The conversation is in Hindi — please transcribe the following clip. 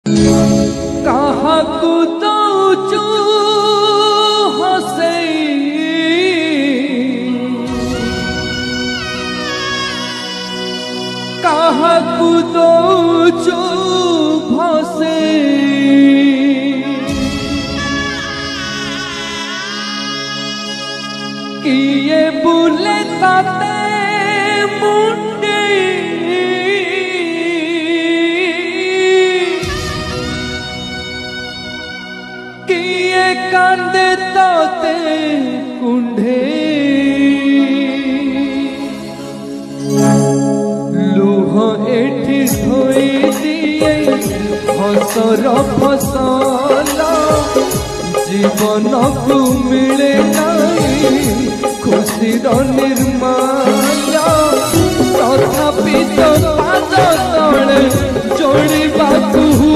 କାହାକୁ ଦଉଛୁ ହସେଇ କାହାକୁ ଦଉଛୁ ଭସେଇ କିଏ ବୁଲେ ତାତେ ମୁଣ୍ଡେଇ किए कांदे ताते कुंढे लुह एठी धोई दिए हसर फसल जीवन को मिले नहीं खुशीर निर्माण तथापि तो पाद तले जोड़वा